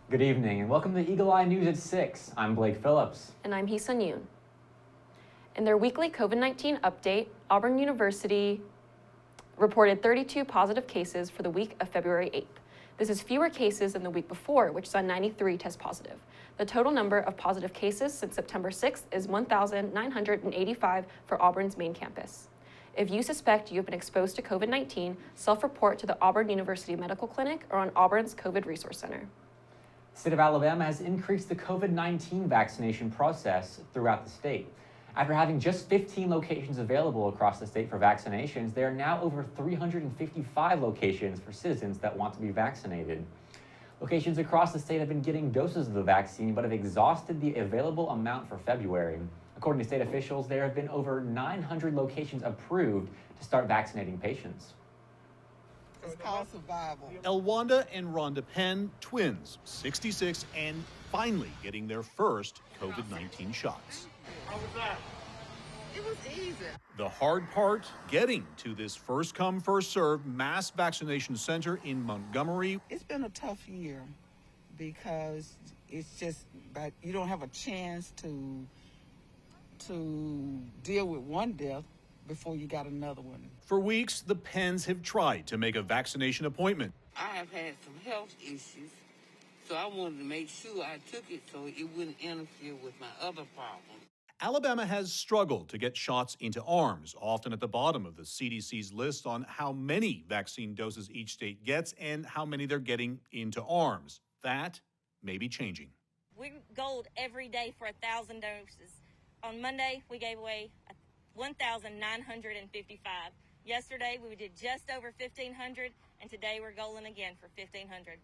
Good evening and welcome to Eagle Eye News at 6. I'm Blake Phillips. And I'm Hee-Sun Yoon. In their weekly COVID-19 update, Auburn University reported 32 positive cases for the week of February 8th. This is fewer cases than the week before, which saw 93 test positive. The total number of positive cases since September 6th is 1,985 for Auburn's main campus. If you suspect you have been exposed to COVID-19, self-report to the Auburn University Medical Clinic or on Auburn's COVID Resource Center. The state of Alabama has increased the COVID-19 vaccination process throughout the state. After having just 15 locations available across the state for vaccinations, there are now over 355 locations for citizens that want to be vaccinated. Locations across the state have been getting doses of the vaccine, but have exhausted the available amount for February. According to state officials, there have been over 900 locations approved to start vaccinating patients. It's called survival. Elwanda and Rhonda Penn, twins, 66, and finally getting their first COVID-19 shots. How was that? It was easy. The hard part, getting to this first come, first served mass vaccination center in Montgomery. It's been a tough year because it's just that you don't have a chance to deal with one death before you got another one. For weeks, the Penns have tried to make a vaccination appointment. I have had some health issues, so I wanted to make sure I took it so it wouldn't interfere with my other problems. Alabama has struggled to get shots into arms, often at the bottom of the CDC's list on how many vaccine doses each state gets and how many they're getting into arms. That may be changing. We goaled every day for 1,000 doses. On Monday, we gave away 1,955. Yesterday, we did just over 1,500, and today we're goaling again for 1,500.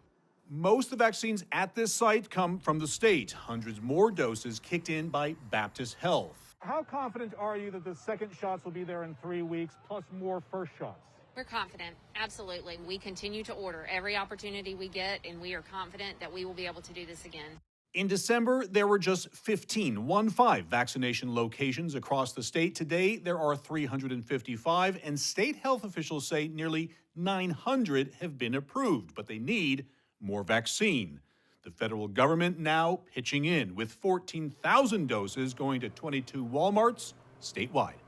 Most of the vaccines at this site come from the state. Hundreds more doses kicked in by Baptist Health. How confident are you that the second shots will be there in 3 weeks, plus more first shots? We're confident, absolutely. We continue to order every opportunity we get, and we are confident that we will be able to do this again. In December, there were just 15 vaccination locations across the state. Today, there are 355, and state health officials say nearly 900 have been approved, but they need more vaccine. The federal government now pitching in with 14,000 doses going to 22 Walmarts statewide.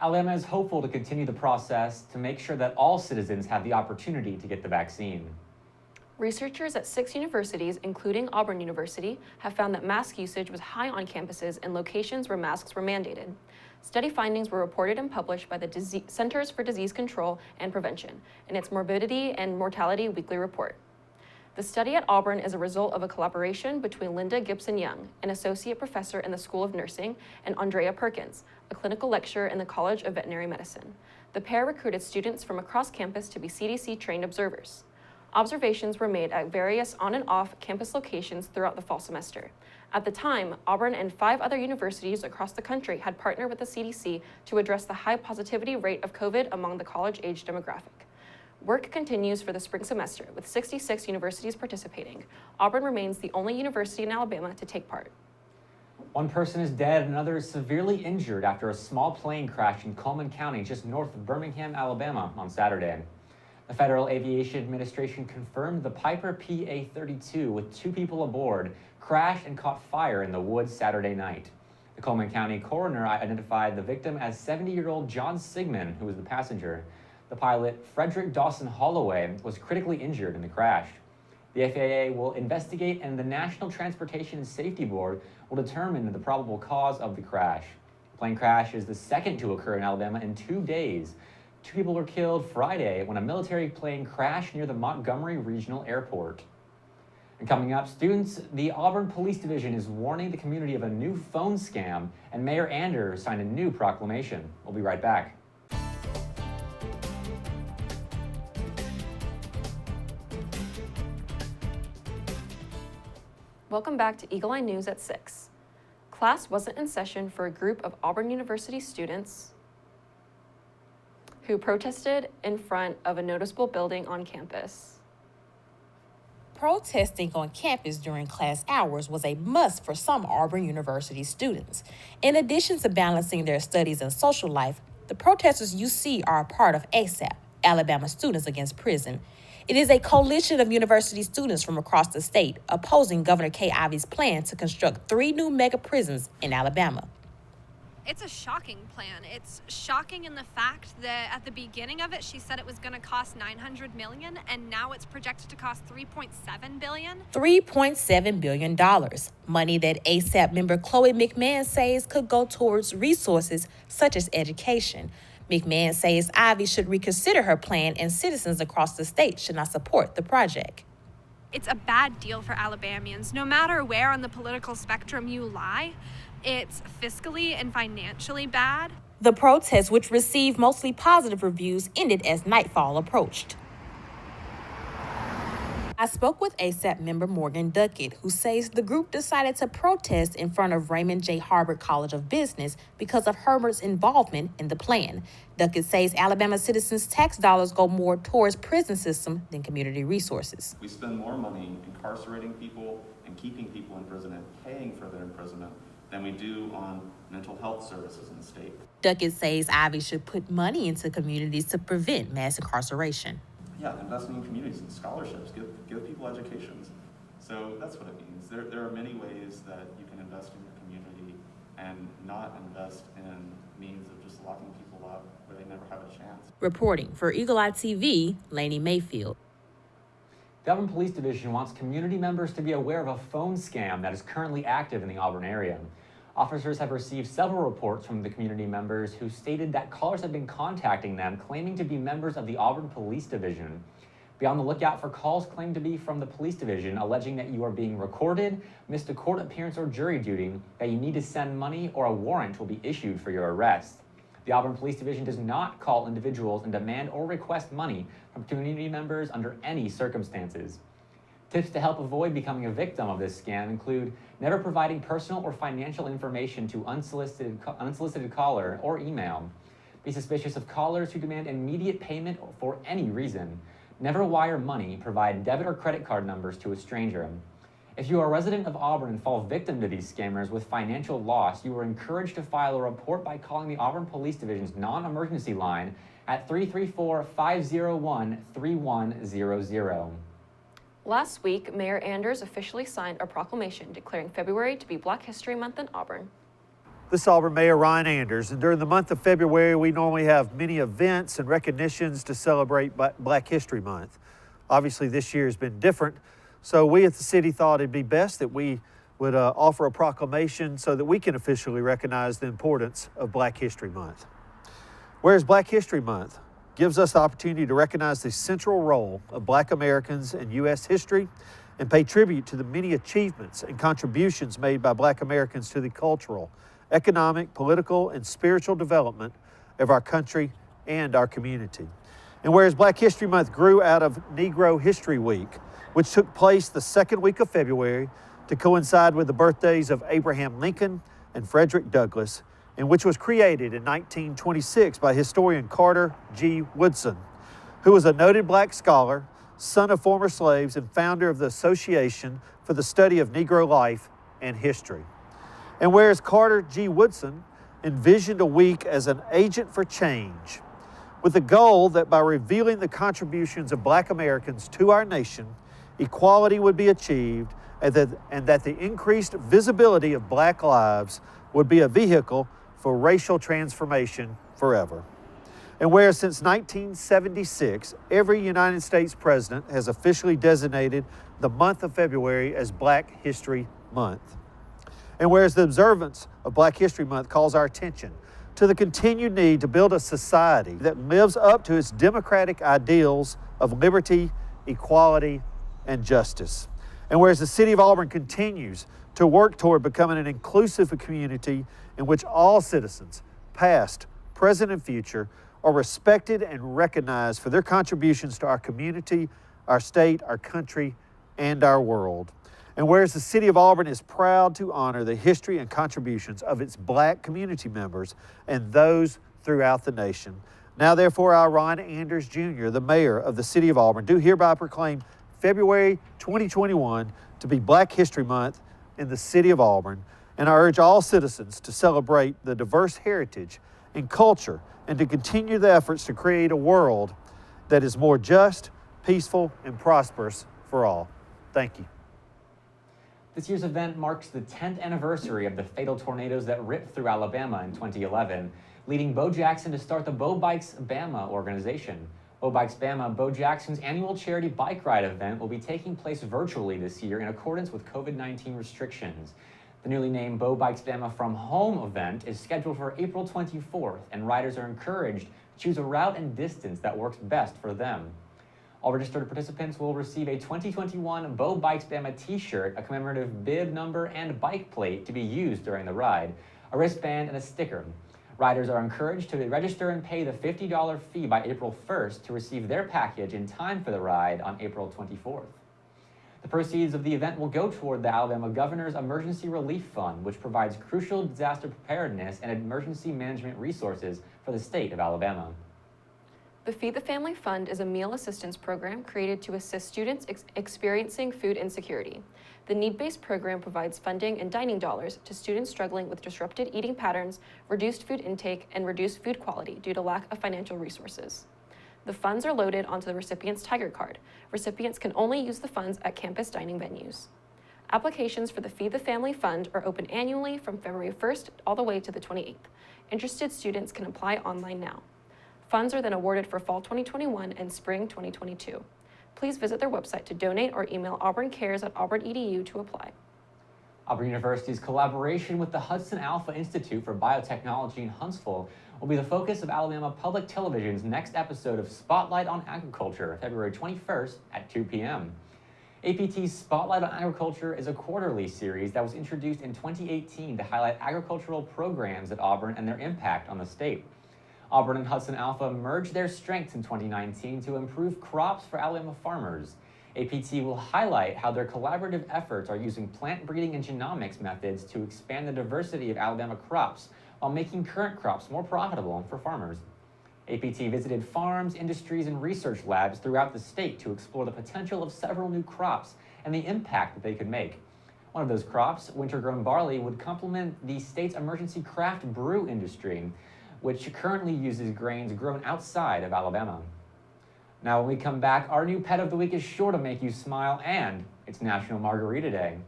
Alabama is hopeful to continue the process to make sure that all citizens have the opportunity to get the vaccine. Researchers at 6 universities, including Auburn University, have found that mask usage was high on campuses in locations where masks were mandated. Study findings were reported and published by the Centers for Disease Control and Prevention in its Morbidity and Mortality Weekly Report. The study at Auburn is a result of a collaboration between Linda Gibson Young, an associate professor in the School of Nursing, and Andrea Perkins, a clinical lecturer in the College of Veterinary Medicine. The pair recruited students from across campus to be CDC-trained observers. Observations were made at various on and off campus locations throughout the fall semester. At the time, Auburn and 5 other universities across the country had partnered with the CDC to address the high positivity rate of COVID among the college-age demographic. Work continues for the spring semester, with 66 universities participating. Auburn remains the only university in Alabama to take part. One person is dead and another is severely injured after a small plane crashed in Coleman County, just north of Birmingham, Alabama, on Saturday. The Federal Aviation Administration confirmed the Piper PA-32 with 2 people aboard crashed and caught fire in the woods Saturday night. The Coleman County coroner identified the victim as 70-year-old John Sigmund, who was the passenger. The pilot, Frederick Dawson Holloway, was critically injured in the crash. The FAA will investigate, and the National Transportation and Safety Board will determine the probable cause of the crash. The plane crash is the second to occur in Alabama in 2 days. 2 people were killed Friday when a military plane crashed near the Montgomery Regional Airport. And coming up, the Auburn Police Division is warning the community of a new phone scam, and Mayor Anders signed a new proclamation. We'll be right back. Welcome back to Eagle Eye News at 6. Class wasn't in session for a group of Auburn University students who protested in front of a noticeable building on campus. Protesting on campus during class hours was a must for some Auburn University students. In addition to balancing their studies and social life, the protesters you see are a part of ASAP, Alabama Students Against Prison. It is a coalition of university students from across the state opposing Governor Kay Ivey's plan to construct 3 new mega prisons in Alabama. It's a shocking plan. It's shocking in the fact that at the beginning of it, she said it was going to cost $900 million, and now it's projected to cost $3.7 billion. $3.7 billion, money that ASAP member Chloe McMahon says could go towards resources such as education. McMahon says Ivey should reconsider her plan and citizens across the state should not support the project. It's a bad deal for Alabamians. No matter where on the political spectrum you lie, it's fiscally and financially bad. The protest, which received mostly positive reviews, ended as nightfall approached. I spoke with ASAP member Morgan Duckett, who says the group decided to protest in front of Raymond J. Harbert College of Business because of Herbert's involvement in the plan. Duckett says Alabama citizens' tax dollars go more towards prison system than community resources. We spend more money incarcerating people and keeping people in prison and paying for their imprisonment than we do on mental health services in the state. Duckett says Ivey should put money into communities to prevent mass incarceration. Yeah, investing in communities and scholarships, give people educations. So that's what it means. There are many ways that you can invest in your community and not invest in means of just locking people up where they never have a chance. Reporting for Eagle Eye TV, Lainey Mayfield. The Auburn Police Division wants community members to be aware of a phone scam that is currently active in the Auburn area. Officers have received several reports from the community members who stated that callers have been contacting them claiming to be members of the Auburn Police Division. Be on the lookout for calls claimed to be from the police division alleging that you are being recorded, missed a court appearance or jury duty, that you need to send money, or a warrant will be issued for your arrest. The Auburn Police Division does not call individuals and demand or request money from community members under any circumstances. Tips to help avoid becoming a victim of this scam include never providing personal or financial information to unsolicited caller or email. Be suspicious of callers who demand immediate payment for any reason. Never wire money, provide debit or credit card numbers to a stranger. If you are a resident of Auburn and fall victim to these scammers with financial loss, you are encouraged to file a report by calling the Auburn Police Division's non-emergency line at 334-501-3100. Last week, Mayor Anders officially signed a proclamation declaring February to be Black History Month in Auburn. This is Auburn Mayor Ryan Anders, and during the month of February, we normally have many events and recognitions to celebrate Black History Month. Obviously, this year has been different, so we at the city thought it'd be best that we would offer a proclamation so that we can officially recognize the importance of Black History Month. Whereas Black History Month gives us the opportunity to recognize the central role of Black Americans in U.S. history and pay tribute to the many achievements and contributions made by Black Americans to the cultural, economic, political, and spiritual development of our country and our community. And whereas Black History Month grew out of Negro History Week, which took place the second week of February to coincide with the birthdays of Abraham Lincoln and Frederick Douglass, and which was created in 1926 by historian Carter G. Woodson, who was a noted Black scholar, son of former slaves, and founder of the Association for the Study of Negro Life and History. And whereas Carter G. Woodson envisioned a week as an agent for change, with the goal that by revealing the contributions of Black Americans to our nation, equality would be achieved, and that the increased visibility of Black lives would be a vehicle for racial transformation forever. And whereas since 1976, every United States president has officially designated the month of February as Black History Month. And whereas the observance of Black History Month calls our attention to the continued need to build a society that lives up to its democratic ideals of liberty, equality, and justice. And whereas the city of Auburn continues to work toward becoming an inclusive community in which all citizens, past, present, and future, are respected and recognized for their contributions to our community, our state, our country, and our world. And whereas the city of Auburn is proud to honor the history and contributions of its Black community members and those throughout the nation, now therefore I, Ryan Anders Jr., the mayor of the city of Auburn, do hereby proclaim February 2021 to be Black History Month in the city of Auburn, and I urge all citizens to celebrate the diverse heritage and culture and to continue the efforts to create a world that is more just, peaceful, and prosperous for all. Thank you. This year's event marks the 10th anniversary of the fatal tornadoes that ripped through Alabama in 2011, leading Bo Jackson to start the Bo Bikes Bama organization. Bo Bikes Bama, Bo Jackson's annual charity bike ride event, will be taking place virtually this year in accordance with COVID-19 restrictions. The newly named Bo Bikes Bama From Home event is scheduled for April 24th, and riders are encouraged to choose a route and distance that works best for them. All registered participants will receive a 2021 Bo Bikes Bama t-shirt, a commemorative bib number and bike plate to be used during the ride, a wristband, and a sticker. Riders are encouraged to register and pay the $50 fee by April 1st to receive their package in time for the ride on April 24th. The proceeds of the event will go toward the Alabama Governor's Emergency Relief Fund, which provides crucial disaster preparedness and emergency management resources for the state of Alabama. The Feed the Family Fund is a meal assistance program created to assist students experiencing food insecurity. The need-based program provides funding and dining dollars to students struggling with disrupted eating patterns, reduced food intake, and reduced food quality due to lack of financial resources. The funds are loaded onto the recipient's Tiger Card. Recipients can only use the funds at campus dining venues. Applications for the Feed the Family Fund are open annually from February 1st all the way to the 28th. Interested students can apply online now. Funds are then awarded for fall 2021 and spring 2022. Please visit their website to donate or email auburncares@auburn.edu to apply. Auburn University's collaboration with the Hudson Alpha Institute for Biotechnology in Huntsville will be the focus of Alabama Public Television's next episode of Spotlight on Agriculture, February 21st at 2 p.m. APT's Spotlight on Agriculture is a quarterly series that was introduced in 2018 to highlight agricultural programs at Auburn and their impact on the state. Auburn and Hudson Alpha merged their strengths in 2019 to improve crops for Alabama farmers. APT will highlight how their collaborative efforts are using plant breeding and genomics methods to expand the diversity of Alabama crops while making current crops more profitable for farmers. APT visited farms, industries, and research labs throughout the state to explore the potential of several new crops and the impact that they could make. One of those crops, winter-grown barley, would complement the state's emergency craft brew industry, which currently uses grains grown outside of Alabama. Now, when we come back, our new pet of the week is sure to make you smile, and it's National Margarita Day.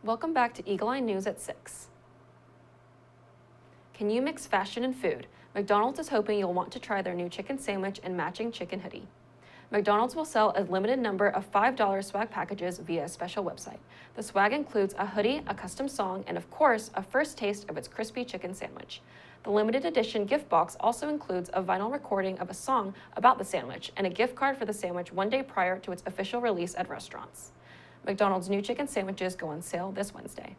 Welcome back to Eagle Eye News at 6. Can you mix fashion and food? McDonald's is hoping you'll want to try their new chicken sandwich and matching chicken hoodie. McDonald's will sell a limited number of $5 swag packages via a special website. The swag includes a hoodie, a custom song, and of course, a first taste of its crispy chicken sandwich. The limited edition gift box also includes a vinyl recording of a song about the sandwich and a gift card for the sandwich one day prior to its official release at restaurants. McDonald's new chicken sandwiches go on sale this Wednesday.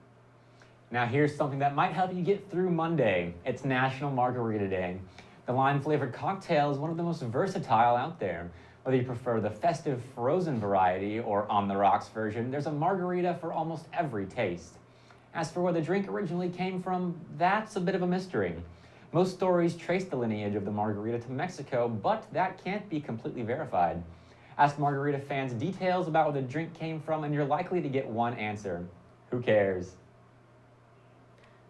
Now here's something that might help you get through Monday. It's National Margarita Day. The lime-flavored cocktail is one of the most versatile out there. Whether you prefer the festive frozen variety or on-the-rocks version, there's a margarita for almost every taste. As for where the drink originally came from, that's a bit of a mystery. Most stories trace the lineage of the margarita to Mexico, but that can't be completely verified. Ask margarita fans details about where the drink came from, and you're likely to get one answer: who cares?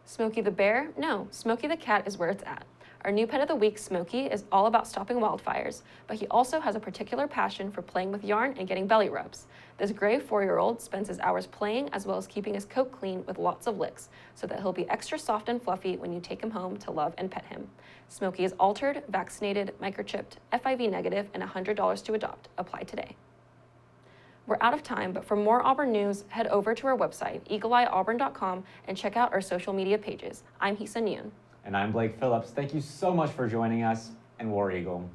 Smokey the bear? No, Smokey the cat is where it's at. Our new pet of the week, Smokey, is all about stopping wildfires, but he also has a particular passion for playing with yarn and getting belly rubs. This gray 4-year-old spends his hours playing as well as keeping his coat clean with lots of licks so that he'll be extra soft and fluffy when you take him home to love and pet him. Smokey is altered, vaccinated, microchipped, FIV negative, and $100 to adopt. Apply today. We're out of time, but for more Auburn news, head over to our website, eagleeyeauburn.com, and check out our social media pages. I'm Hisa Nyun. And I'm Blake Phillips. Thank you so much for joining us, and War Eagle.